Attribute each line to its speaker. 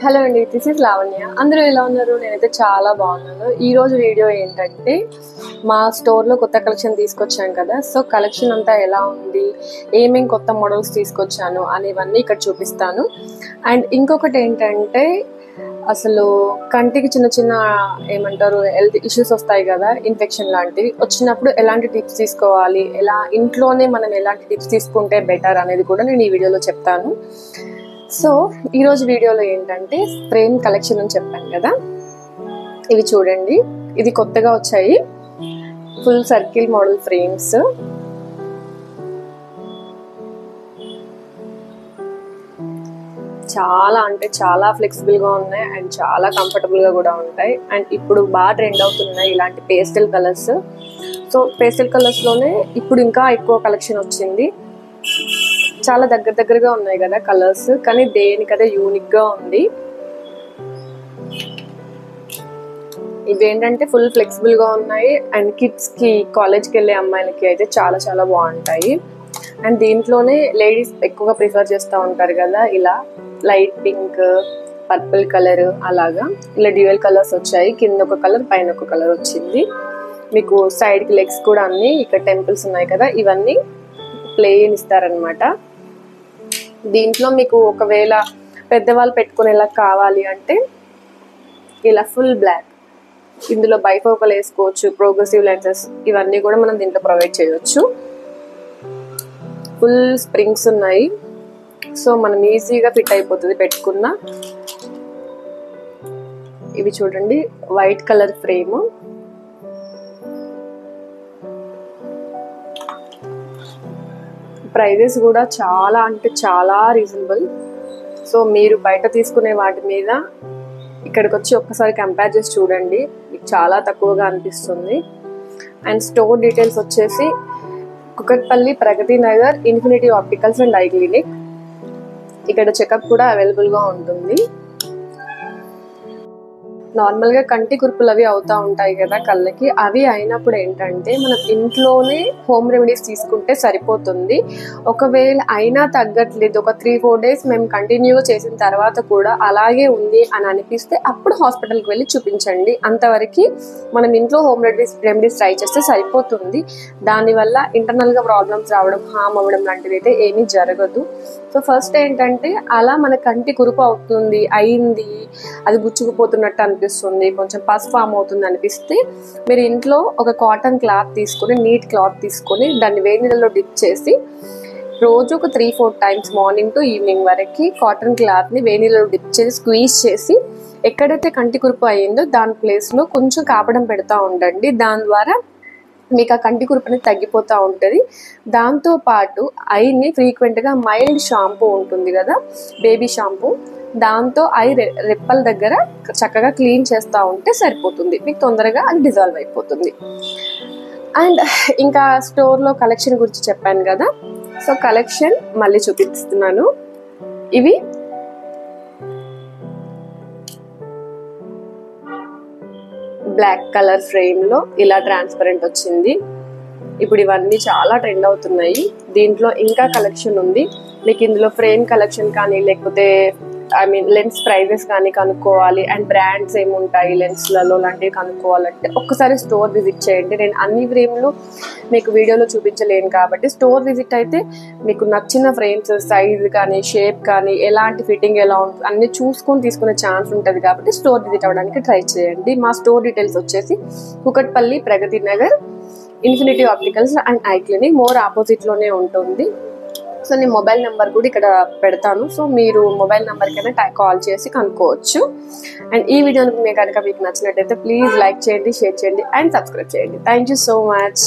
Speaker 1: Hello అండి, this is Lavanya. అందరూ ఎలా ఉన్నారు? నేనైతే చాలా బాగున్నాను. ఈరోజు వీడియో ఏంటంటే మా స్టోర్లో కొత్త కలెక్షన్ తీసుకొచ్చాను కదా. సో కలెక్షన్ అంతా ఎలా ఉంది, ఏమేం కొత్త మోడల్స్ తీసుకొచ్చాను అనేవన్నీ ఇక్కడ చూపిస్తాను. అండ్ ఇంకొకటి ఏంటంటే అసలు కంటికి చిన్న చిన్న ఏమంటారు హెల్త్ ఇష్యూస్ వస్తాయి కదా, ఇన్ఫెక్షన్ లాంటివి వచ్చినప్పుడు ఎలాంటి టిప్స్ తీసుకోవాలి, ఎలా ఇంట్లోనే మనం ఎలాంటి టిప్స్ తీసుకుంటే బెటర్ అనేది కూడా నేను ఈ వీడియోలో చెప్తాను. సో ఈరోజు వీడియోలో ఏంటంటే ఫ్రేమ్ కలెక్షన్ అని చెప్పాను కదా, ఇవి చూడండి. ఇది కొత్తగా వచ్చాయి ఫుల్ సర్కిల్ మోడల్ ఫ్రేమ్స్. చాలా అంటే చాలా ఫ్లెక్సిబుల్గా ఉన్నాయి అండ్ చాలా కంఫర్టబుల్గా కూడా ఉంటాయి. అండ్ ఇప్పుడు బాగా ట్రెండ్ అవుతున్నాయి ఇలాంటి పేస్టల్ కలర్స్. సో పేస్టల్ కలర్స్లోనే ఇప్పుడు ఇంకా ఎక్కువ కలెక్షన్ వచ్చింది. చాలా దగ్గరగా ఉన్నాయి కదా కలర్స్, కానీ దేనికదే యూనిక్గా ఉంది. ఇవేంటంటే ఫుల్ ఫ్లెక్సిబుల్గా ఉన్నాయి అండ్ కిడ్స్కి, కాలేజ్కి వెళ్ళే అమ్మాయిలకి అయితే చాలా చాలా బాగుంటాయి. అండ్ దీంట్లోనే లేడీస్ ఎక్కువగా ప్రిఫర్ చేస్తూ ఉంటారు కదా, ఇలా లైట్ పింక్, పర్పుల్ కలర్ అలాగా ఇలా డ్యూయల్ కలర్స్ వచ్చాయి. కింద ఒక కలర్, పైన ఒక కలర్ వచ్చింది. మీకు సైడ్కి లెగ్స్ కూడా అన్ని ఇక్కడ టెంపుల్స్ ఉన్నాయి కదా, ఇవన్నీ ప్లెయిన్ ఇస్తారనమాట. దీంట్లో మీకు ఒకవేళ పెద్దవాళ్ళు పెట్టుకునేలా కావాలి అంటే ఇలా ఫుల్ బ్లాక్, ఇందులో బైఫోకల్ వేసుకోవచ్చు, ప్రోగ్రెసివ్ లెన్సెస్ ఇవన్నీ కూడా మనం దీంట్లో ప్రొవైడ్ చేయవచ్చు. ఫుల్ స్ప్రింగ్స్ ఉన్నాయి, సో మనం ఈజీగా ఫిట్ అయిపోతుంది పెట్టుకున్న. ఇవి చూడండి వైట్ కలర్ ఫ్రేమ్. ప్రైజెస్ కూడా చాలా అంటే చాలా రీజనబుల్. సో మీరు బయట తీసుకునే వాటి మీద ఇక్కడికి వచ్చి ఒక్కసారి కంపేర్ చేసి చూడండి, మీకు చాలా తక్కువగా అనిపిస్తుంది. అండ్ స్టోర్ డీటెయిల్స్ వచ్చేసి Kukatpally, Pragathi Nagar, Infinity Opticals and Eye Clinic. ఇక్కడ చెకప్ కూడా అవైలబుల్గా ఉంటుంది. నార్మల్గా కంటి కుర్పులు అవి అవుతూ ఉంటాయి కదా కళ్ళకి, అవి అయినప్పుడు ఏంటంటే మనం ఇంట్లోనే హోమ్ రెమెడీస్ తీసుకుంటే సరిపోతుంది. ఒకవేళ అయినా తగ్గట్లేదు, ఒక 3-4 డేస్ మేము కంటిన్యూగా చేసిన తర్వాత కూడా అలాగే ఉంది అని అనిపిస్తే అప్పుడు హాస్పిటల్కి వెళ్ళి చూపించండి. అంతవరకు మనం ఇంట్లో హోమ్ రెమెడీస్ ట్రై చేస్తే సరిపోతుంది. దానివల్ల ఇంటర్నల్గా ప్రాబ్లమ్స్ రావడం, హామ్ అవ్వడం లాంటివి అయితే ఏమీ జరగదు. సో ఫస్ట్ ఏంటంటే అలా మన కంటి కురుపు అవుతుంది, అయింది, అది గుచ్చుకుపోతున్నట్టు అనిపిస్తుంది, కొంచెం పస్ ఫామ్ అవుతుంది అనిపిస్తే మీరు ఇంట్లో ఒక కాటన్ క్లాత్ తీసుకొని, నీట్ క్లాత్ తీసుకొని దాన్ని వేడి నీళ్ళలో డిప్ చేసి రోజు ఒక 3-4 టైమ్స్ మార్నింగ్ టు ఈవినింగ్ వరకు కాటన్ క్లాత్ని వేడి నీళ్ళలో డిప్ చేసి స్క్వీజ్ చేసి ఎక్కడైతే కంటి కురుపు అయ్యిందో దాని ప్లేస్లో కొంచెం కాపడం పెడతా ఉండండి. దాని ద్వారా మీకు ఆ కంటి కురుపు అనేది తగ్గిపోతూ ఉంటుంది. దాంతోపాటు ఐని ఫ్రీక్వెంట్గా మైల్డ్ షాంపూ ఉంటుంది కదా, బేబీ షాంపూ, దాంతో ఐ రెప్పల దగ్గర చక్కగా క్లీన్ చేస్తూ ఉంటే సరిపోతుంది. మీకు తొందరగా అది డిజాల్వ్ అయిపోతుంది. అండ్ ఇంకా స్టోర్లో కలెక్షన్ గురించి చెప్పాను కదా, సో కలెక్షన్ మళ్ళీ చూపిస్తున్నాను. ఇవి బ్లాక్ కలర్ ఫ్రేమ్లో ఇలా ట్రాన్స్పరెంట్ వచ్చింది. ఇప్పుడు ఇవన్నీ చాలా ట్రెండ్ అవుతున్నాయి. దీంట్లో ఇంకా కలెక్షన్ ఉంది. మీకు ఇందులో ఫ్రేమ్ కలెక్షన్ కానీ, లేకపోతే లెన్స్ ప్రైజెస్ కానీ కనుక్కోవాలి అండ్ బ్రాండ్స్ ఏముంటాయి లెన్స్లలో లాంటివి కనుక్కోవాలంటే ఒక్కసారి స్టోర్ విజిట్ చేయండి. నేను అన్ని ఫ్రేమ్లు మీకు వీడియోలో చూపించలేను కాబట్టి స్టోర్ విజిట్ అయితే మీకు నచ్చిన ఫ్రేమ్స్ సైజ్ కానీ, షేప్ కానీ, ఎలాంటి ఫిట్టింగ్ ఎలా ఉంటుంది అన్ని చూసుకొని తీసుకునే ఛాన్స్ ఉంటుంది కాబట్టి స్టోర్ విజిట్ అవ్వడానికి ట్రై చేయండి. మా స్టోర్ డీటెయిల్స్ వచ్చేసి Kukatpally, Pragathi Nagar, Infinity Opticals and Eye Clinic more ఆపోజిట్లోనే ఉంటుంది. సో నేను మొబైల్ నెంబర్ కూడా ఇక్కడ పెడతాను, సో మీరు మొబైల్ నెంబర్కైనా కాల్ చేసి కనుక్కోవచ్చు. అండ్ ఈ వీడియోని కనుక మీకు నచ్చినట్టయితే ప్లీజ్ లైక్ చేయండి, షేర్ చేయండి అండ్ సబ్స్క్రైబ్ చేయండి. Thank you so much.